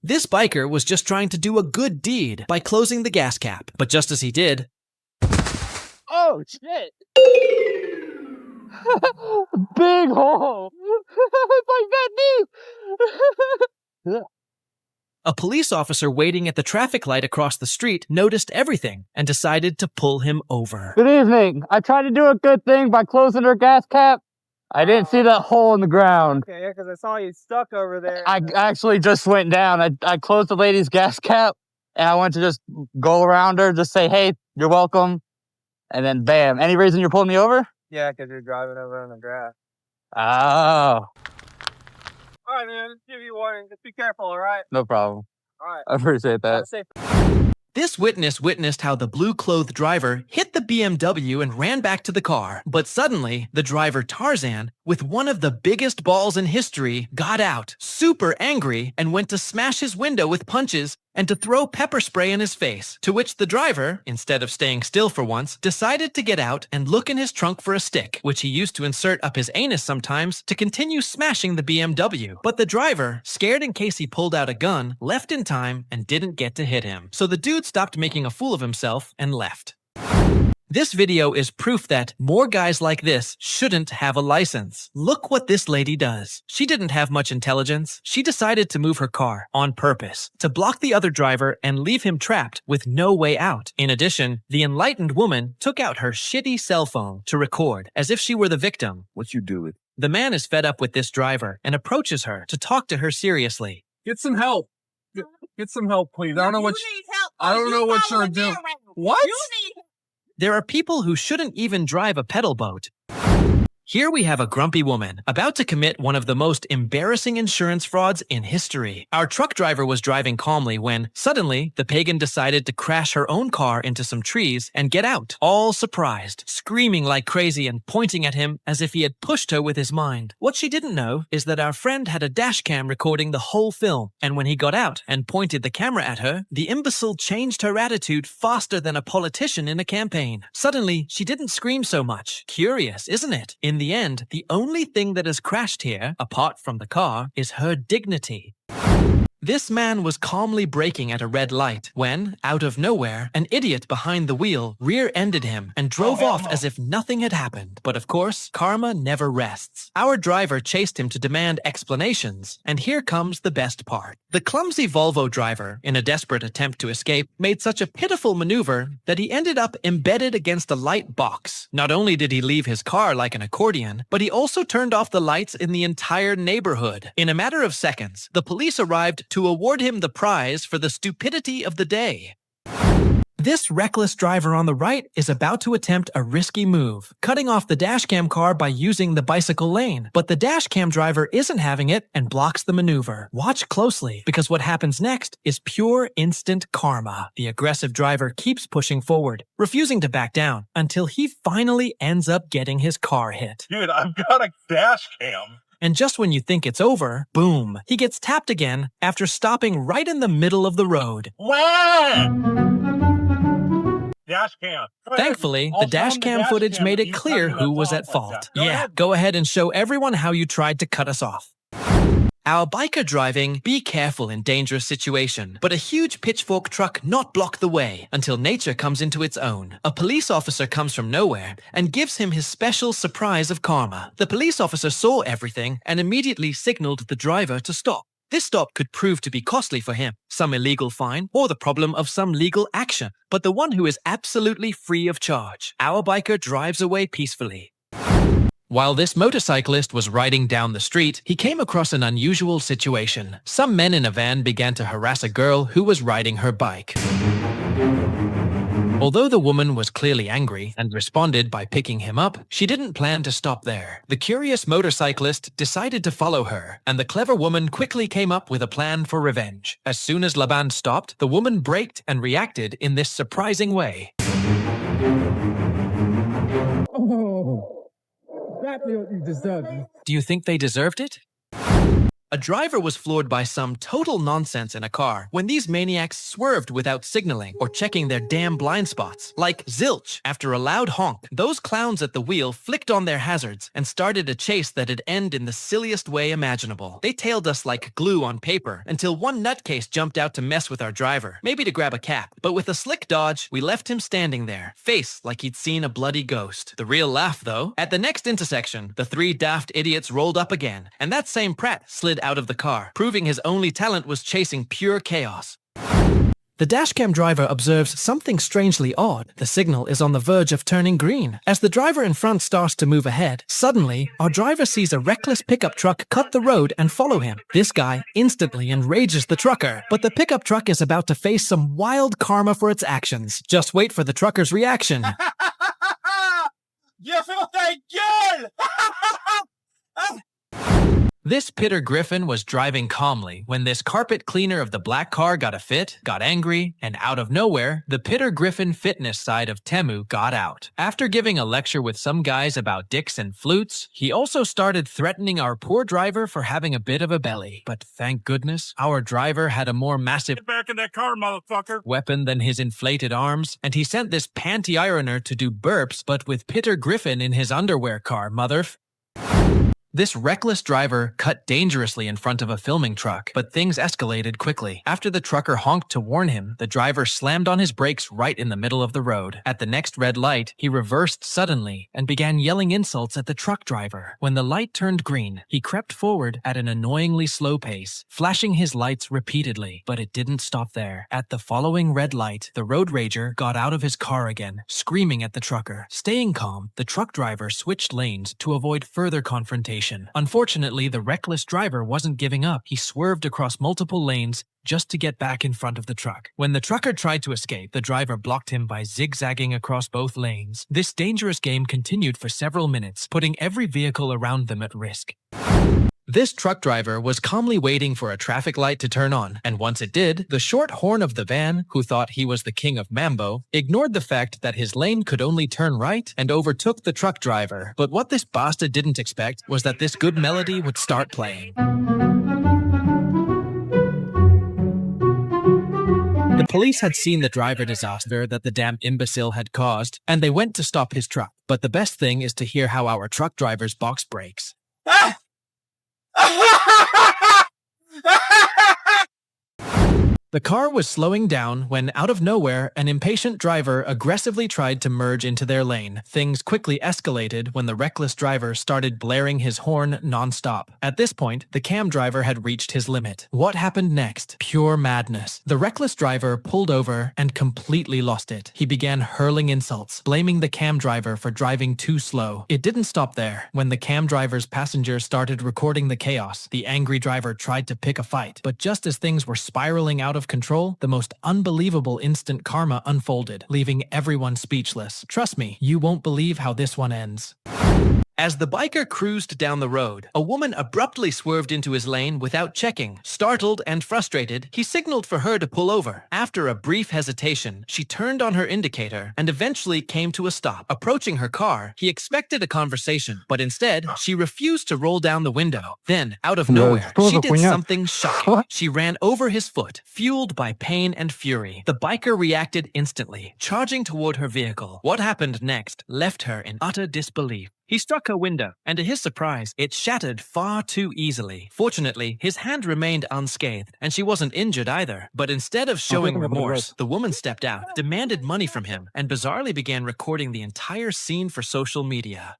This biker was just trying to do a good deed by closing the gas cap, but just as he did... Oh, shit! Big hole! It's like that deep! A police officer waiting at the traffic light across the street noticed everything and decided to pull him over. Good evening. I tried to do a good thing by closing her gas cap. I didn't see that hole in the ground. Okay, yeah, because I saw you stuck over there. I actually just went down. I closed the lady's gas cap, and I went to just go around her, just say, hey, you're welcome. And then bam. Any reason you're pulling me over? Yeah, because you're driving over on the grass. Oh. All right, man. Just give you a warning. Just be careful, all right? No problem. All right. I appreciate that. Safe. This witness witnessed how the blue-clothed driver hit the BMW and ran back to the car. But suddenly, the driver Tarzan, with one of the biggest balls in history, got out, super angry, and went to smash his window with punches and to throw pepper spray in his face, to which the driver, instead of staying still for once, decided to get out and look in his trunk for a stick, which he used to insert up his anus sometimes to continue smashing the BMW. But the driver, scared in case he pulled out a gun, left in time and didn't get to hit him. So the dude stopped making a fool of himself and left. This video is proof that more guys like this shouldn't have a license. Look what this lady does. She didn't have much intelligence. She decided to move her car on purpose to block the other driver and leave him trapped with no way out. In addition, the enlightened woman took out her shitty cell phone to record as if she were the victim. What you do with? The man is fed up with this driver and approaches her to talk to her seriously. Get some help. Get some help, please. I don't know what you're doing. What? There are people who shouldn't even drive a pedal boat. Here we have a grumpy woman about to commit one of the most embarrassing insurance frauds in history. Our truck driver was driving calmly when, suddenly, the pagan decided to crash her own car into some trees and get out, all surprised, screaming like crazy and pointing at him as if he had pushed her with his mind. What she didn't know is that our friend had a dashcam recording the whole film, and when he got out and pointed the camera at her, the imbecile changed her attitude faster than a politician in a campaign. Suddenly, she didn't scream so much. Curious, isn't it? In the end, the only thing that has crashed here, apart from the car, is her dignity. This man was calmly braking at a red light when, out of nowhere, an idiot behind the wheel rear-ended him and drove off as if nothing had happened. But of course, karma never rests. Our driver chased him to demand explanations, and here comes the best part. The clumsy Volvo driver, in a desperate attempt to escape, made such a pitiful maneuver that he ended up embedded against a light box. Not only did he leave his car like an accordion, but he also turned off the lights in the entire neighborhood. In a matter of seconds, the police arrived to award him the prize for the stupidity of the day. This reckless driver on the right is about to attempt a risky move, cutting off the dashcam car by using the bicycle lane. But the dashcam driver isn't having it and blocks the maneuver. Watch closely, because what happens next is pure instant karma. The aggressive driver keeps pushing forward, refusing to back down, until he finally ends up getting his car hit. Dude, I've got a dash cam. And just when you think it's over, boom, he gets tapped again after stopping right in the middle of the road. Dash cam. Thankfully, the dashcam footage made it clear who was at fault. Yeah, go ahead and show everyone how you tried to cut us off. Our biker driving, be careful in dangerous situation, but a huge pitchfork truck not block the way until nature comes into its own. A police officer comes from nowhere and gives him his special surprise of karma. The police officer saw everything and immediately signaled the driver to stop. This stop could prove to be costly for him, some illegal fine or the problem of some legal action, but the one who is absolutely free of charge. Our biker drives away peacefully. While this motorcyclist was riding down the street, he came across an unusual situation. Some men in a van began to harass a girl who was riding her bike. Although the woman was clearly angry and responded by picking him up, she didn't plan to stop there. The curious motorcyclist decided to follow her, and the clever woman quickly came up with a plan for revenge. As soon as la bande stopped, the woman braked and reacted in this surprising way. Oh, exactly what you deserve. Do you think they deserved it? A driver was floored by some total nonsense in a car when these maniacs swerved without signaling or checking their damn blind spots. Like zilch, after a loud honk, those clowns at the wheel flicked on their hazards and started a chase that'd end in the silliest way imaginable. They tailed us like glue on paper until one nutcase jumped out to mess with our driver, maybe to grab a cap. But with a slick dodge, we left him standing there, face like he'd seen a bloody ghost. The real laugh, though, at the next intersection, the three daft idiots rolled up again, and that same Pratt slid out of the car, proving his only talent was chasing pure chaos. The dashcam driver observes something strangely odd. The signal is on the verge of turning green. As the driver in front starts to move ahead, suddenly, our driver sees a reckless pickup truck cut the road and follow him. This guy instantly enrages the trucker, but the pickup truck is about to face some wild karma for its actions. Just wait for the trucker's reaction. Viens faire ta gueule! This Pitter Griffin was driving calmly when this carpet cleaner of the black car got a fit, got angry, and out of nowhere, the Pitter Griffin fitness side of Temu got out. After giving a lecture with some guys about dicks and flutes, he also started threatening our poor driver for having a bit of a belly. But thank goodness, our driver had a more massive Get back in that car, motherfucker! weapon than his inflated arms, and he sent this panty ironer to do burps, but with Pitter Griffin in his underwear car, This reckless driver cut dangerously in front of a filming truck, but things escalated quickly. After the trucker honked to warn him, the driver slammed on his brakes right in the middle of the road. At the next red light, he reversed suddenly and began yelling insults at the truck driver. When the light turned green, he crept forward at an annoyingly slow pace, flashing his lights repeatedly, but it didn't stop there. At the following red light, the road rager got out of his car again, screaming at the trucker. Staying calm, the truck driver switched lanes to avoid further confrontation. Unfortunately, the reckless driver wasn't giving up. He swerved across multiple lanes just to get back in front of the truck. When the trucker tried to escape, the driver blocked him by zigzagging across both lanes. This dangerous game continued for several minutes, putting every vehicle around them at risk. This truck driver was calmly waiting for a traffic light to turn on, and once it did, the short horn of the van, who thought he was the king of Mambo, ignored the fact that his lane could only turn right and overtook the truck driver. But what this bastard didn't expect was that this good melody would start playing. The police had seen the driver disaster that the damn imbecile had caused, and they went to stop his truck. But the best thing is to hear how our truck driver's box breaks. The car was slowing down when, out of nowhere, an impatient driver aggressively tried to merge into their lane. Things quickly escalated when the reckless driver started blaring his horn non-stop. At this point, the cam driver had reached his limit. What happened next? Pure madness. The reckless driver pulled over and completely lost it. He began hurling insults, blaming the cam driver for driving too slow. It didn't stop there. When the cam driver's passenger started recording the chaos, the angry driver tried to pick a fight. But just as things were spiraling out of control, the most unbelievable instant karma unfolded, leaving everyone speechless. Trust me, you won't believe how this one ends. As the biker cruised down the road, a woman abruptly swerved into his lane without checking. Startled and frustrated, he signaled for her to pull over. After a brief hesitation, she turned on her indicator and eventually came to a stop. Approaching her car, he expected a conversation, but instead, she refused to roll down the window. Then, out of nowhere, she did something shocking. She ran over his foot, fueled by pain and fury. The biker reacted instantly, charging toward her vehicle. What happened next left her in utter disbelief. He struck her window, and to his surprise, it shattered far too easily. Fortunately, his hand remained unscathed, and she wasn't injured either. But instead of showing remorse, the woman stepped out, demanded money from him, and bizarrely began recording the entire scene for social media.